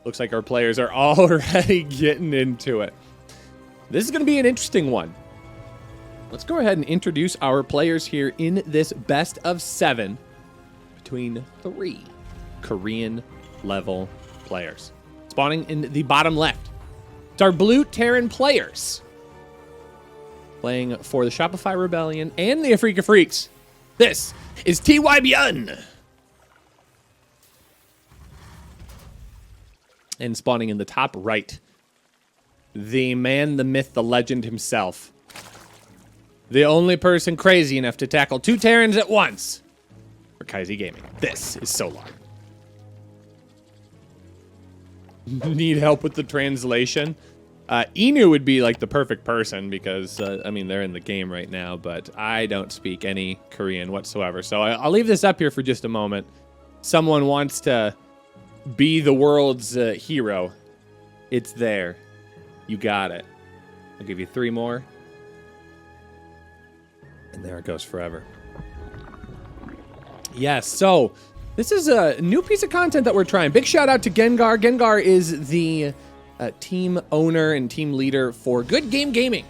Looks like our players are already getting into it. This is going to be an interesting one. Let's go ahead and introduce our players here in this best of 7 between 3 Korean level players. Spawning in the bottom left, it's our blue Terran players. Playing for the Shopify Rebellion and the Afrika Freaks. This is BYUN. And spawning in the top right, the man, the myth, the legend himself. The only person crazy enough to tackle 2 Terrans at once for Kaizi Gaming. This is Solar. Need help with the translation? Inu would be like the perfect person because, I mean, they're in the game right now, but I don't speak any Korean whatsoever. So I'll leave this up here for just a moment. Someone wants to be the world's hero. It's there. You got it. I'll give you 3 more. And there it goes forever. Yes, so this is a new piece of content that we're trying. Big shout out to Gengar. Gengar is the team owner and team leader for Good Game Gaming.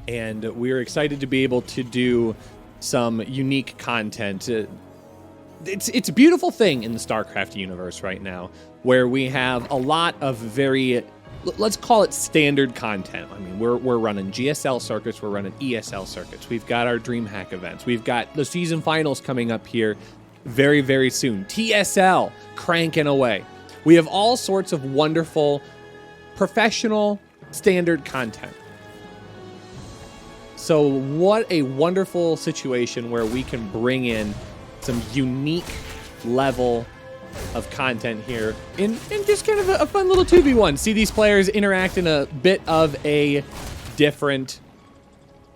And we're excited to be able to do some unique content. It's a beautiful thing in the StarCraft universe right now, where we have a lot of very, let's call it standard content. I mean, we're running GSL circuits, we're running ESL circuits. We've got our DreamHack events. We've got the season finals coming up here very, very soon. TSL cranking away. We have all sorts of wonderful, professional, standard content. So what a wonderful situation where we can bring in some unique level of content here in just kind of a fun little 2v1. See these players interact in a bit of a different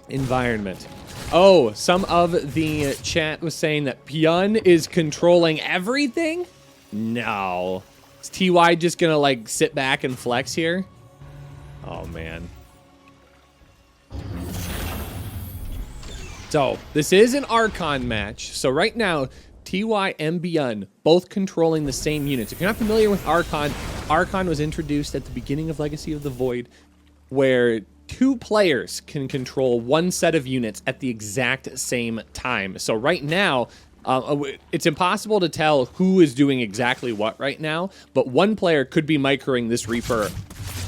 environment. Oh, some of the chat was saying that BYUN is controlling everything? No. Is TY just gonna like sit back and flex here? Oh man. So this is an Archon match. So right now, TY and BYUN both controlling the same units. If you're not familiar with Archon, Archon was introduced at the beginning of Legacy of the Void, where 2 players can control 1 set of units at the exact same time. So right now, it's impossible to tell who is doing exactly what right now, but 1 player could be microing this Reaper,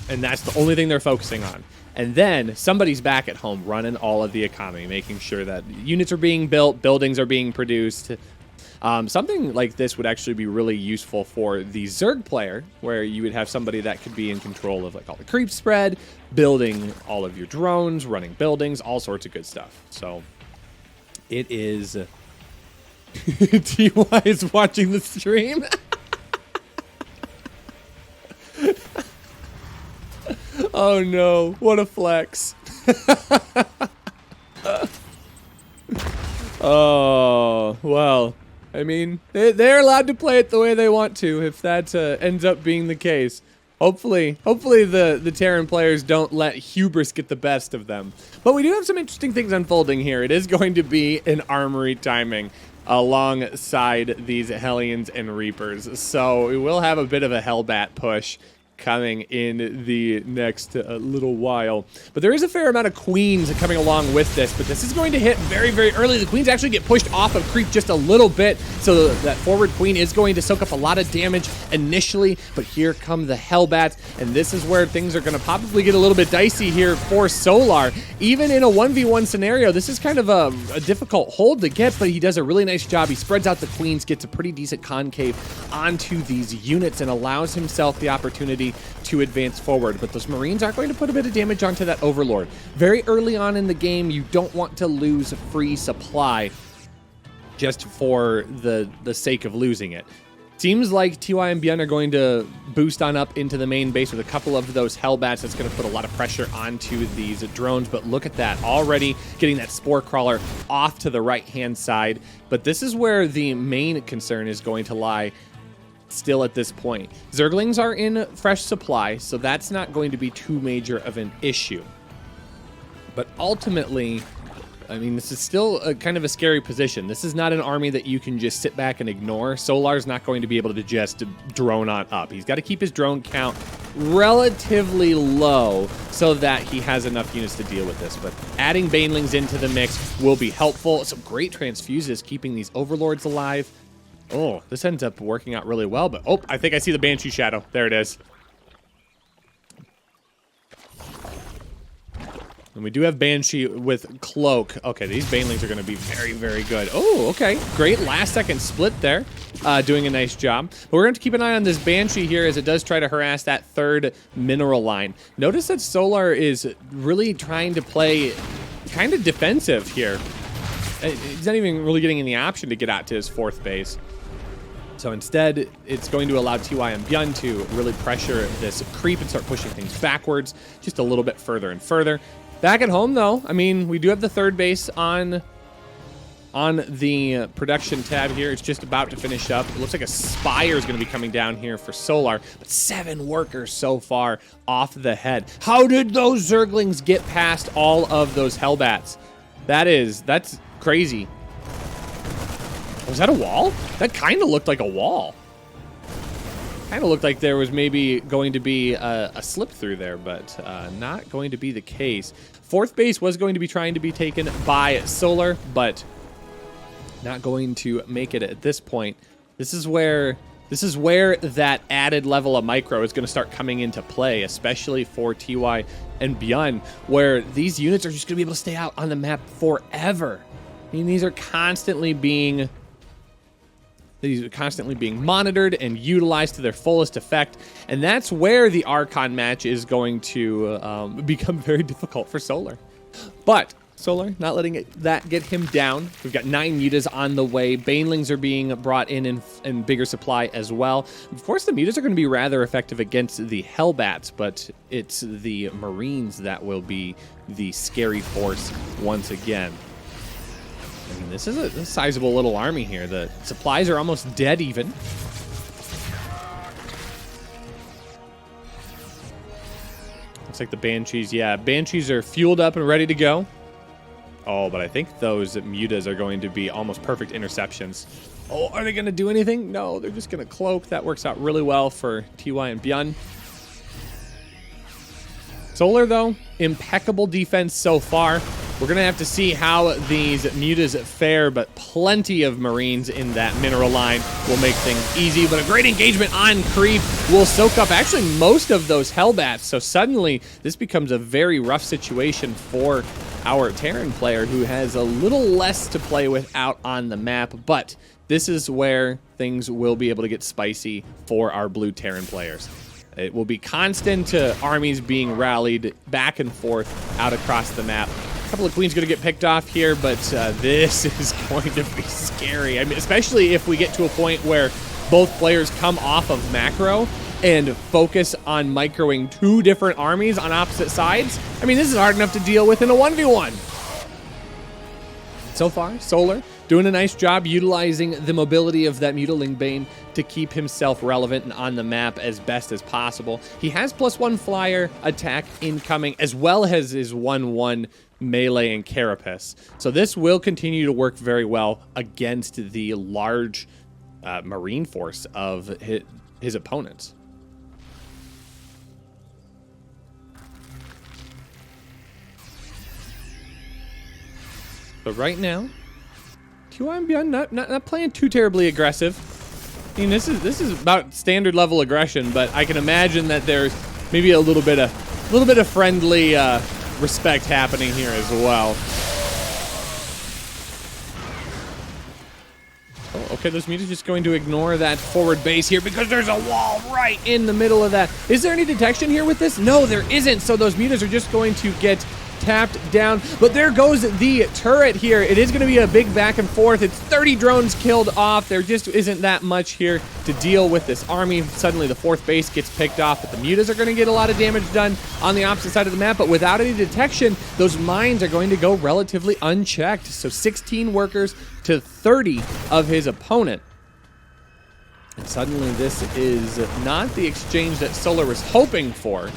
and that's the only thing they're focusing on. And then somebody's back at home running all of the economy, making sure that units are being built, buildings are being produced. Something like this would actually be really useful for the Zerg player, where you would have somebody that could be in control of like all the creep spread, building all of your drones, running buildings, all sorts of good stuff. So it is... TY is watching the stream. Oh no, what a flex. Oh, well, I mean, they're allowed to play it the way they want to if that ends up being the case. Hopefully the Terran players don't let hubris get the best of them. But we do have some interesting things unfolding here. It is going to be an armory timing alongside these Hellions and Reapers. So we will have a bit of a Hellbat push coming in the next little while. But there is a fair amount of Queens coming along with this, but this is going to hit very, very early. The Queens actually get pushed off of creep just a little bit, so that forward Queen is going to soak up a lot of damage initially, but here come the Hellbats, and this is where things are going to probably get a little bit dicey here for Solar. Even in a 1v1 scenario, this is kind of a difficult hold to get, but he does a really nice job. He spreads out the Queens, gets a pretty decent concave onto these units, and allows himself the opportunity to advance forward. But those Marines are going to put a bit of damage onto that Overlord. Very early on in the game, you don't want to lose free supply just for the sake of losing it. Seems like TY and BYUN are going to boost on up into the main base with a couple of those Hellbats. That's going to put a lot of pressure onto these drones, but look at that, already getting that Spore Crawler off to the right-hand side. But this is where the main concern is going to lie still at this point. Zerglings are in fresh supply, so that's not going to be too major of an issue. But ultimately, I mean, this is still a kind of a scary position. This is not an army that you can just sit back and ignore. Solar's not going to be able to just drone on up. He's got to keep his drone count relatively low so that he has enough units to deal with this. But adding Banelings into the mix will be helpful. Some great transfuses keeping these Overlords alive. Oh, this ends up working out really well. But, oh, I think I see the Banshee Shadow. There it is. And we do have Banshee with Cloak. Okay, these Banelings are going to be very, very good. Oh, okay. Great last-second split there. Doing a nice job. But we're going to keep an eye on this Banshee here as it does try to harass that third mineral line. Notice that Solar is really trying to play kind of defensive here. He's not even really getting any option to get out to his fourth base. So instead, it's going to allow TY and BYUN to really pressure this creep and start pushing things backwards just a little bit further and further. Back at home, though, I mean, we do have the third base on the production tab here. It's just about to finish up. It looks like a Spire is going to be coming down here for Solar, but 7 workers so far off the head. How did those Zerglings get past all of those Hellbats? That's crazy. Was that a wall? That kind of looked like a wall. Kind of looked like there was maybe going to be a slip through there, but not going to be the case. Fourth base was going to be trying to be taken by Solar, but not going to make it at this point. This is where that added level of micro is going to start coming into play, especially for TY and BYUN, where these units are just going to be able to stay out on the map forever. I mean, these are constantly being monitored and utilized to their fullest effect, and that's where the Archon match is going to become very difficult for Solar. But Solar not letting that get him down. We've got 9 mutas on the way. Banelings are being brought in bigger supply as well. Of course, the mutas are going to be rather effective against the Hellbats, but it's the Marines that will be the scary force once again. I mean, this is a sizable little army here. The supplies are almost dead even. Looks like the Banshees, yeah, Banshees are fueled up and ready to go. Oh, but I think those mutas are going to be almost perfect interceptions. Oh, are they going to do anything? No, they're just going to cloak. That works out really well for TY and BYUN. Solar, though, impeccable defense so far. We're going to have to see how these mutas fare, but plenty of Marines in that mineral line will make things easy. But a great engagement on creep will soak up actually most of those Hellbats. So suddenly, this becomes a very rough situation for our Terran player, who has a little less to play with out on the map. But this is where things will be able to get spicy for our blue Terran players. It will be constant armies being rallied back and forth out across the map. A couple of queens going to get picked off here, but this is going to be scary. I mean, especially if we get to a point where both players come off of macro and focus on microing 2 different armies on opposite sides. I mean, this is hard enough to deal with in a 1v1. So far, Solar doing a nice job utilizing the mobility of that Mutiling Bane to keep himself relevant and on the map as best as possible. He has +1 flyer attack incoming, as well as his 1/1 melee and carapace. So this will continue to work very well against the large Marine force of his opponents. But right now, TY and BYUN not playing too terribly aggressive. I mean, this is about standard level aggression, but I can imagine that there's maybe a little bit of friendly respect happening here as well. Oh, okay, those mutas just going to ignore that forward base here because there's a wall right in the middle of that. Is there any detection here with this? No, there isn't. So those mutas are just going to get tapped down, but there goes the turret here. It is going to be a big back and forth. It's 30 drones killed off. There just isn't that much here to deal with this army. Suddenly the 4th base gets picked off, but the mutas are going to get a lot of damage done on the opposite side of the map, but without any detection, those mines are going to go relatively unchecked. So 16 workers to 30 of his opponent. And suddenly this is not the exchange that Solar was hoping for.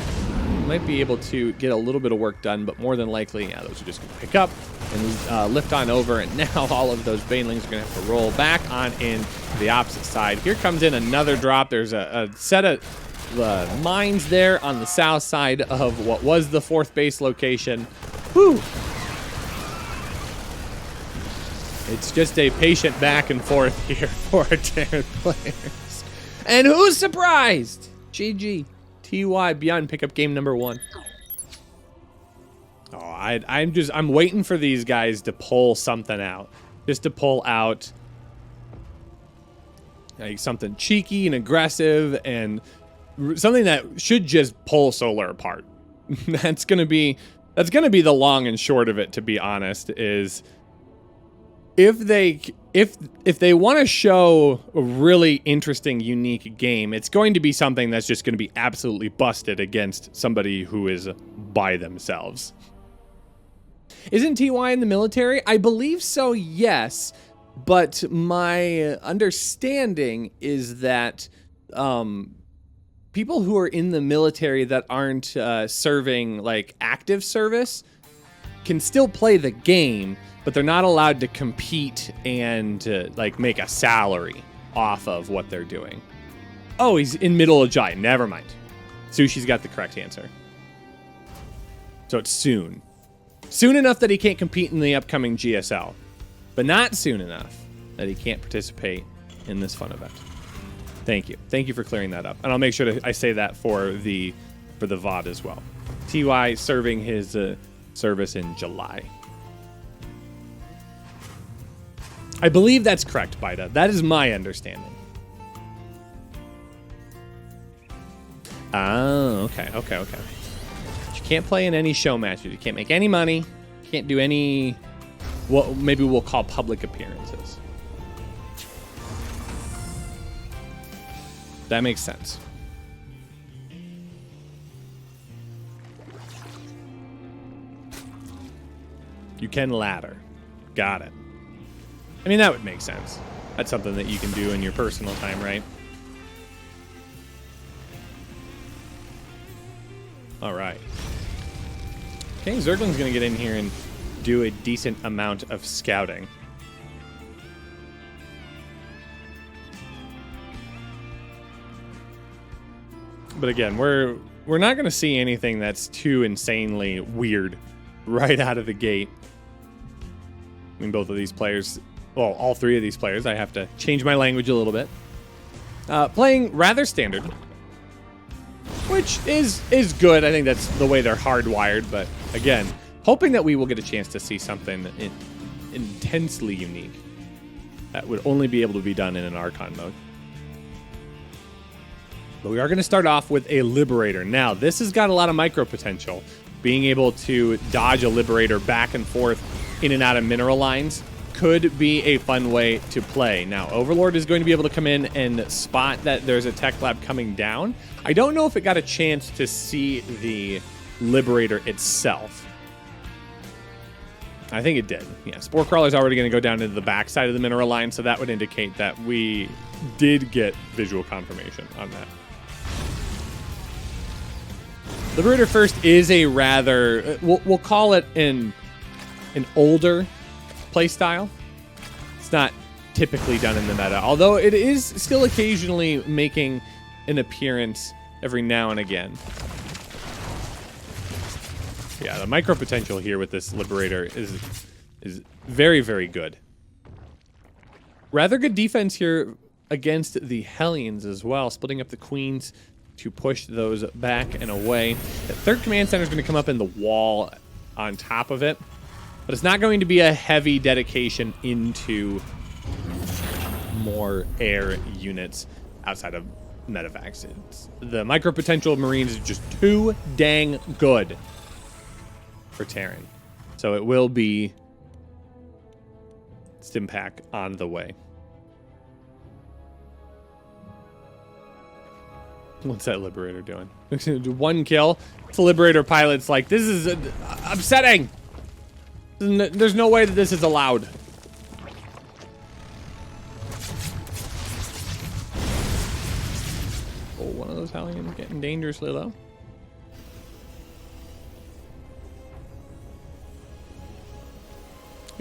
might be able to get a little bit of work done, but more than likely, yeah, those are just going to pick up and lift on over. And now all of those banelings are going to have to roll back on in to the opposite side. Here comes in another drop. There's a set of mines there on the south side of what was the 4th base location. Whew. It's just a patient back and forth here for our Terran players. And who's surprised? GG. TY BYUN pick up game number 1. Oh, I'm waiting for these guys to pull something out. Just to pull out like something cheeky and aggressive and something that should just pull Solar apart. That's gonna be the long and short of it, to be honest, is if they want to show a really interesting, unique game, it's going to be something that's just going to be absolutely busted against somebody who is by themselves. Isn't TY in the military? I believe so, yes. But my understanding is that people who are in the military that aren't serving like active service can still play the game, but they're not allowed to compete and like make a salary off of what they're doing. Oh, he's in middle of Jai. Never mind. Sushi's got the correct answer. So it's soon. Soon enough that he can't compete in the upcoming GSL, but not soon enough that he can't participate in this fun event. Thank you. Thank you for clearing that up. And I'll make sure I say that for the VOD as well. TY serving his service in July. I believe that's correct, Bida. That is my understanding. Oh, okay. But you can't play in any show matches. You can't make any money. You can't do any, what maybe we'll call public appearances. That makes sense. You can ladder. Got it. I mean, that would make sense. That's something that you can do in your personal time, right? All right. Okay, Zergling's going to get in here and do a decent amount of scouting. But again, we're not going to see anything that's too insanely weird right out of the gate. I mean, both of these players, well, all 3 of these players, I have to change my language a little bit. Playing rather standard, which is good. I think that's the way they're hardwired. But again, hoping that we will get a chance to see something intensely unique that would only be able to be done in an Archon mode. But we are going to start off with a Liberator. Now, this has got a lot of micro potential. Being able to dodge a Liberator back and forth in and out of mineral lines could be a fun way to play. Now, Overlord is going to be able to come in and spot that there's a tech lab coming down. I don't know if it got a chance to see the Liberator itself. I think it did. Yeah, Spore Crawler's already going to go down into the backside of the mineral line, so that would indicate that we did get visual confirmation on that. Liberator First is a rather, we'll call it an older playstyle. It's not typically done in the meta, although it is still occasionally making an appearance every now and again. Yeah, the micro potential here with this Liberator is very, very good. Rather good defense here against the Hellions as well, splitting up the Queens to push those back and away. The 3rd command center is going to come up in the wall on top of it, but it's not going to be a heavy dedication into more air units outside of medevacs. The micro potential of Marines is just too dang good for Terran. So it will be Stimpack on the way. What's that Liberator doing? 1 kill. The Liberator pilot's like, this is upsetting. There's no way that this is allowed. Oh, one of those Hellions getting dangerously low.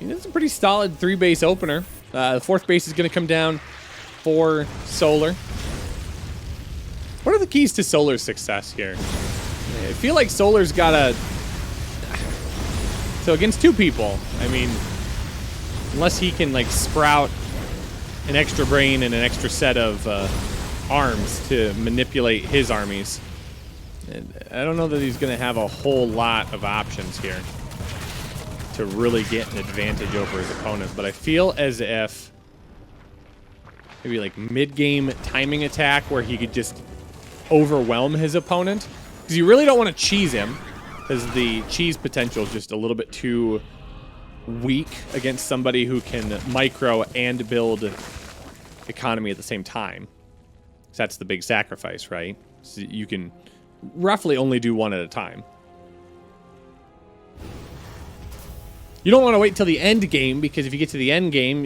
I mean, it's a pretty solid 3-base opener. The 4th base is going to come down for Solar. What are the keys to Solar's success here? I feel like Solar's got a... So against 2 people, I mean, unless he can like sprout an extra brain and an extra set of arms to manipulate his armies, and I don't know that he's going to have a whole lot of options here to really get an advantage over his opponent. But I feel as if maybe like mid-game timing attack where he could just overwhelm his opponent, because you really don't want to cheese him, because the cheese potential is just a little bit too weak against somebody who can micro and build economy at the same time. So that's the big sacrifice, right? So you can roughly only do one at a time. You don't want to wait till the end game, because if you get to the end game,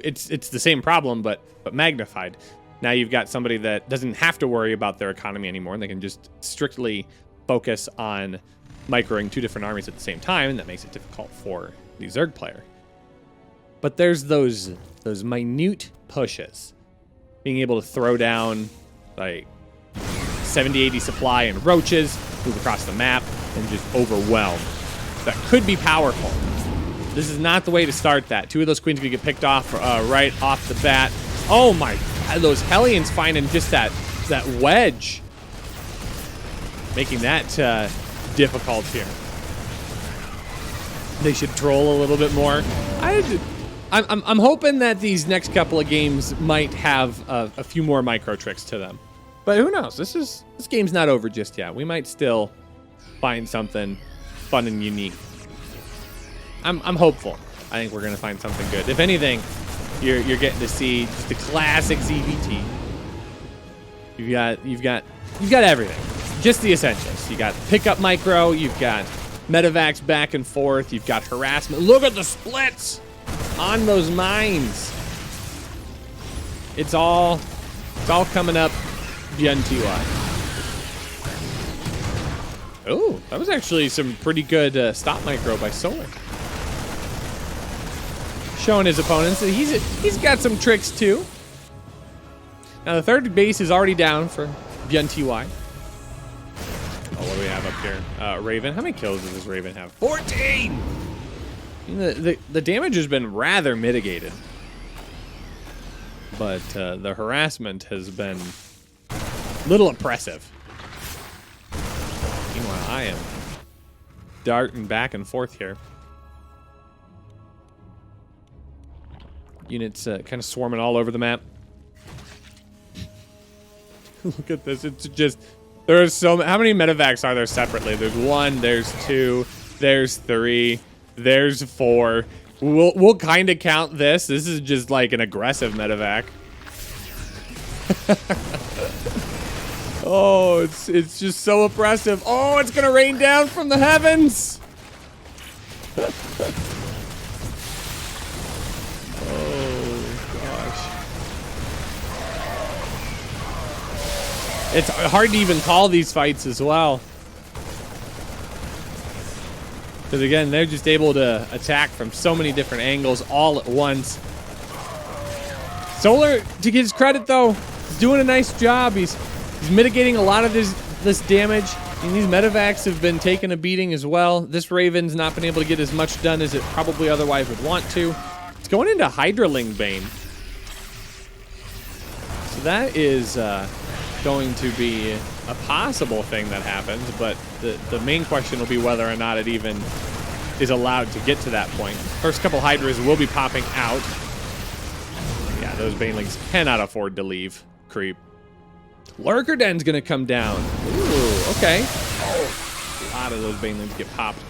it's the same problem but magnified. Now you've got somebody that doesn't have to worry about their economy anymore, and they can just strictly focus on microing 2 different armies at the same time, and that makes it difficult for the Zerg player. But there's those minute pushes. Being able to throw down like 70-80 supply and roaches, move across the map, and just overwhelm. That could be powerful. This is not the way to start that. 2 of those queens are going to get picked off right off the bat. Oh my God, those Hellions finding just that wedge. Making that difficult here. They should troll a little bit more. I'm hoping that these next couple of games might have a few more micro tricks to them. But who knows? This game's not over just yet. We might still find something fun and unique. I'm hopeful. I think we're gonna find something good. If anything, you're getting to see just the classic ZVT. You've got everything. Just the essentials. You got pickup micro, you've got medevacs back and forth, you've got harassment. Look at the splits on those mines. It's all coming up BYUN. Oh, that was actually some pretty good stop micro by Solar. Showing his opponents that he's got some tricks too. Now the 3rd base is already down for BYUN. Oh, what do we have up here? Raven. How many kills does this Raven have? 14! The damage has been rather mitigated. But the harassment has been a little oppressive. Meanwhile, I am darting back and forth here. Units kind of swarming all over the map. Look at this. It's just... There's so many. How many medevacs are there separately? There's 1, there's 2, there's 3, there's 4. We'll kind of count this. This is just like an aggressive medevac. Oh, it's just so oppressive. Oh, it's gonna rain down from the heavens. It's hard to even call these fights as well. Because again, they're just able to attack from so many different angles all at once. Solar, to get his credit though, is doing a nice job. He's mitigating a lot of this damage. And these medevacs have been taking a beating as well. This Raven's not been able to get as much done as it probably otherwise would want to. It's going into Hydraling Bane. So that is... going to be a possible thing that happens, but the main question will be whether or not it even is allowed to get to that point. First couple Hydras will be popping out. Yeah, those Banelings cannot afford to leave. Creep. Lurker Den's gonna come down. Ooh, okay. Oh, a lot of those Banelings get popped.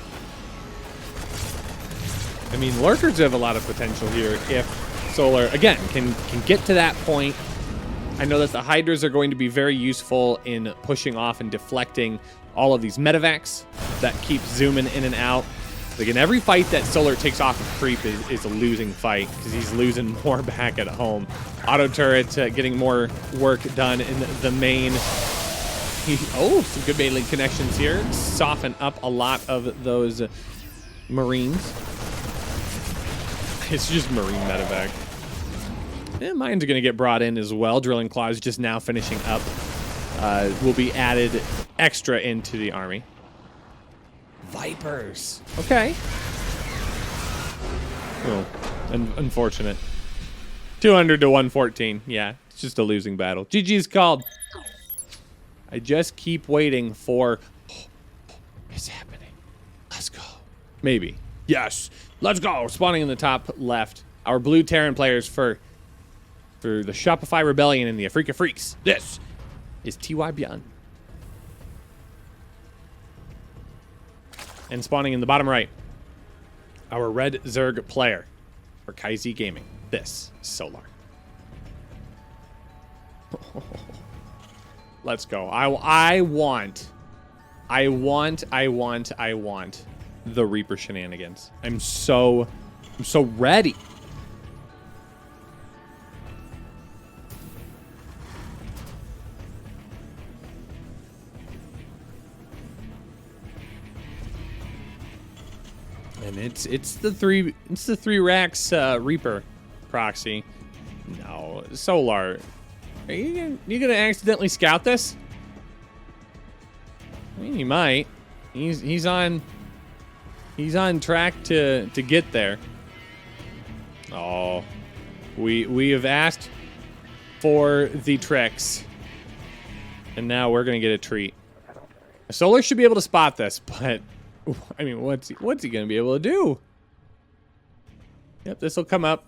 I mean, Lurkers have a lot of potential here if Solar, again, can get to that point. I know that the Hydras are going to be very useful in pushing off and deflecting all of these medevacs that keep zooming in and out. Again, every fight that Solar takes off of creep is a losing fight because he's losing more back at home. Auto turret getting more work done in the main. Some good melee connections here. Soften up a lot of those Marines. It's just Marine medevac. And mines are going to get brought in as well. Drilling Claws just now finishing up. Will be added extra into the army. Vipers. Okay. Oh, unfortunate. 200 to 114. Yeah, it's just a losing battle. GG's called. I just keep waiting for... it's happening. Let's go. Maybe. Yes. Let's go. Spawning in the top left. Our blue Terran players for the Shopify Rebellion and the Afrika Freaks. This is BYUN. And spawning in the bottom right, our red Zerg player for KaiZ Gaming. This is Solar. Let's go. I want the Reaper shenanigans. I'm so ready. And it's the three racks Reaper proxy. No, Solar. Are you gonna accidentally scout this? I mean, you might. He's on track to get there. Oh, we have asked for the tricks, and now we're gonna get a treat. Solar should be able to spot this, but I mean, what's he gonna be able to do? Yep, this will come up.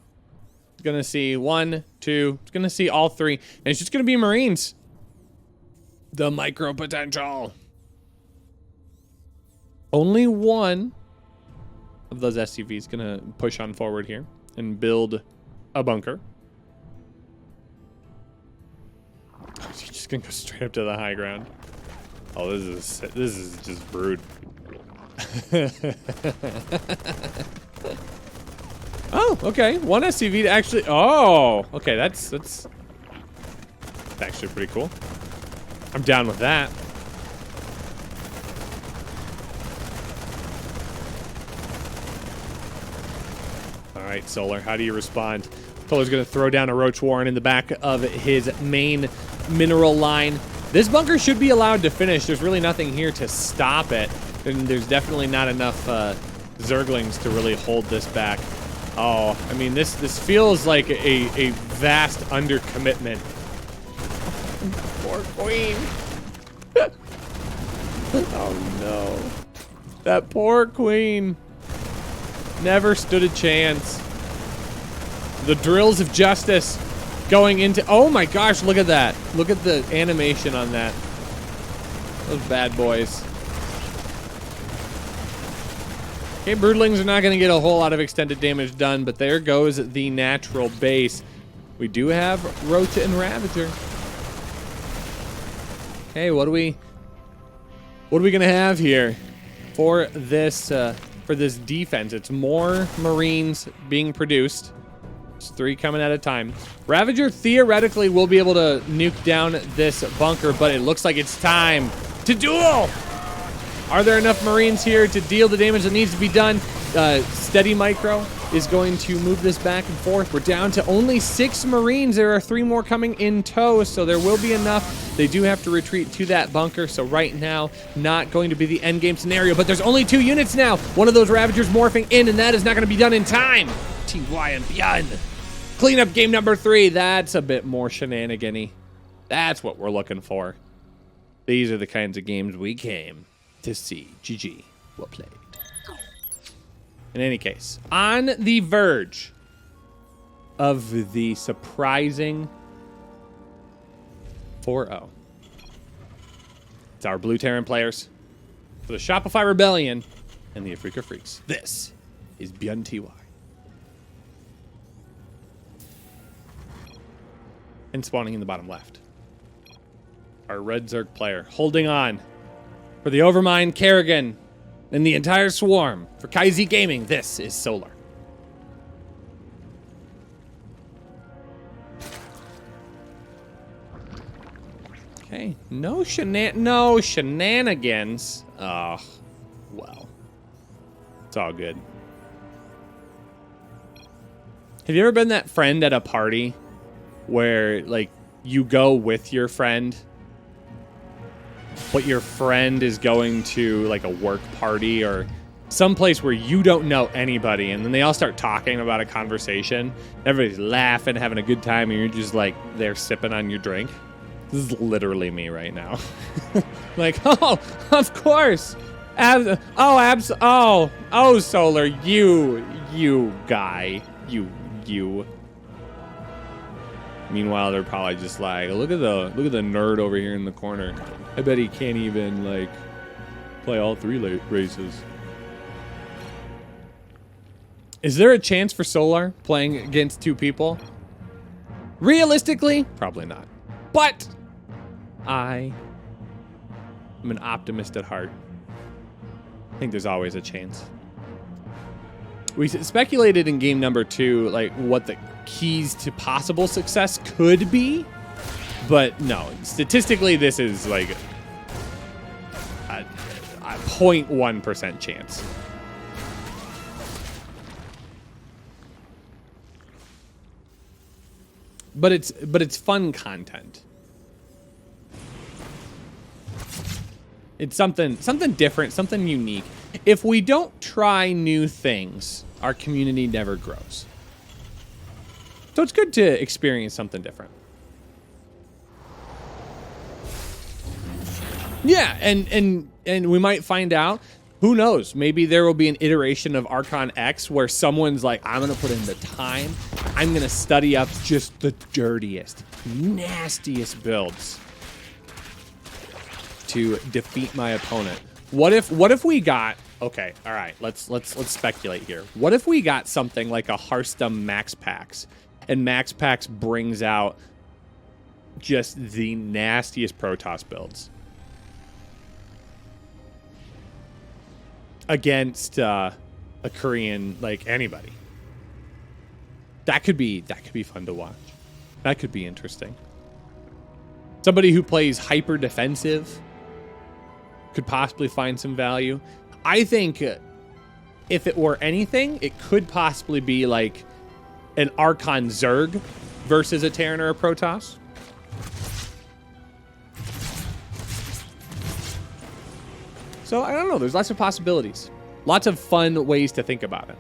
It's gonna see 1, 2. It's gonna see all 3, and it's just gonna be Marines. The micro potential. Only one of those SCVs gonna push on forward here and build a bunker. He's just gonna go straight up to the high ground. Oh, this is just brood. Oh, okay. One SCV to actually. Oh, okay. That's actually pretty cool. I'm down with that. All right, Solar. How do you respond? Solar's gonna throw down a Roach Warren in the back of his main mineral line. This bunker should be allowed to finish. There's really nothing here to stop it. And there's definitely not enough Zerglings to really hold this back. Oh, I mean, this feels like a vast undercommitment. Poor Queen. Oh, no. That poor Queen never stood a chance. The drills of justice going into... Oh, my gosh, look at that. Look at the animation on that. Those bad boys. Okay, Broodlings are not going to get a whole lot of extended damage done, but there goes the natural base. We do have Rota and Ravager. Okay, what are we going to have here for this defense? It's more Marines being produced. It's 3 coming at a time. Ravager theoretically will be able to nuke down this bunker, but it looks like it's time to duel. Are there enough Marines here to deal the damage that needs to be done? Steady Micro is going to move this back and forth. We're down to only 6 Marines. There are 3 more coming in tow, so there will be enough. They do have to retreat to that bunker, so right now, not going to be the end game scenario, but there's only 2 units now. One of those Ravagers morphing in, and that is not going to be done in time. BYUN. Cleanup game number 3. That's a bit more shenanigan-y. That's what we're looking for. These are the kinds of games we came to see. GG. Well played. In any case, on the verge of the surprising 4-0. It's our blue Terran players for the Shopify Rebellion and the Afrika Freaks. This is BYUN TY. And spawning in the bottom left, our red Zerg player holding on for the Overmind, Kerrigan, and the entire swarm. For KaiZ Gaming, this is Solar. Okay, no shenanigans. Oh, well. It's all good. Have you ever been that friend at a party where, like, you go with your friend, but your friend is going to, like, a work party or someplace where you don't know anybody, and then they all start talking about a conversation. Everybody's laughing, having a good time, and you're just, like, there sipping on your drink? This is literally me right now. Like, oh, of course. Oh, Solar, you guy. You. Meanwhile, they're probably just like, look at the nerd over here in the corner. I bet he can't even, like, play all 3 races. Is there a chance for Solar playing against 2 people? Realistically, probably not. But I am an optimist at heart. I think there's always a chance. We speculated in game number 2, like, what the keys to possible success could be, but no, statistically, this is like a 0.1% chance. But it's fun content. It's something different, something unique. If we don't try new things, our community never grows. So it's good to experience something different. Yeah, and we might find out, who knows, maybe there will be an iteration of Archon X where someone's like, I'm gonna put in the time, I'm gonna study up just the dirtiest, nastiest builds to defeat my opponent. What if we got, okay, all right, let's speculate here. What if we got something like a Hearthstone Max Packs, and Max Packs brings out just the nastiest Protoss builds against a Korean, like, anybody? That could be fun to watch. That could be interesting. Somebody who plays hyper defensive could possibly find some value. I think if it were anything, it could possibly be like an Archon Zerg versus a Terran or a Protoss. So I don't know, there's lots of possibilities. Lots of fun ways to think about it.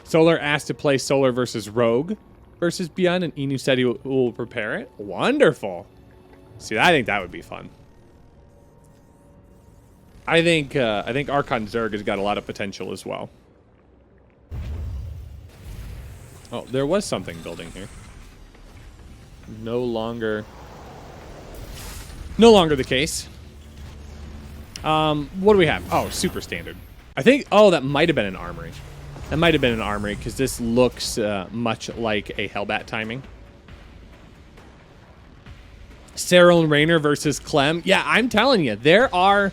Solar asked to play Solar versus Rogue versus BYUN, and Inu said he will prepare it. Wonderful. See, I think that would be fun. I think Archon Zerg has got a lot of potential as well. Oh, there was something building here. No longer the case. What do we have? Oh, super standard. I think, oh, that might have been an armory. That might have been an armory, because this looks much like a Hellbat timing. Cyril and Raynor versus Clem. Yeah, I'm telling you, there are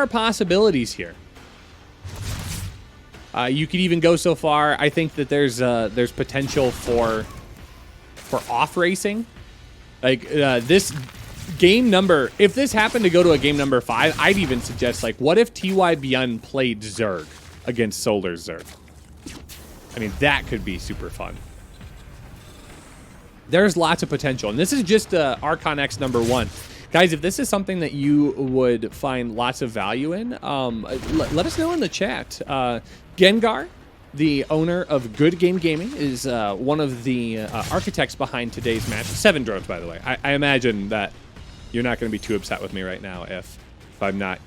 possibilities here. You could even go so far. I think that there's potential for off racing. Like this game number. If this happened to go to a game number 5, I'd even suggest, like, what if TY BYUN played Zerg against Solar Zerg? I mean, that could be super fun. There's lots of potential, and this is just Archon X number 1. Guys, if this is something that you would find lots of value in, let us know in the chat. Gengar, the owner of Good Game Gaming, is one of the architects behind today's match. 7 drones, by the way. I imagine that you're not going to be too upset with me right now if I'm not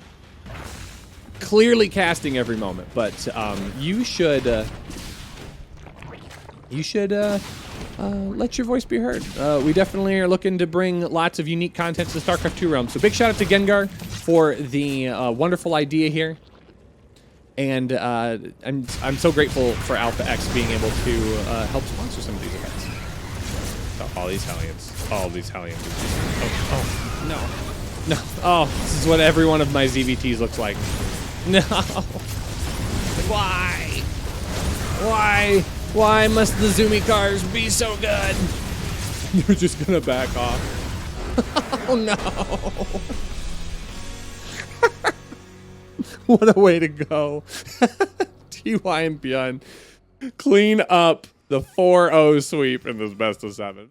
clearly casting every moment, but you should let your voice be heard. We definitely are looking to bring lots of unique content to the StarCraft 2 realm. So big shout out to Gengar for the wonderful idea here. And I'm so grateful for Alpha X being able to help sponsor some of these events. Oh, all these Hellions. All these Hellions. Oh, no. No. Oh, this is what every one of my ZVTs looks like. No. Why? Why? Why must the Zoomy cars be so good? You're just gonna back off. Oh no. What a way to go. TY and BYUN clean up the 4-0 sweep in this best of 7.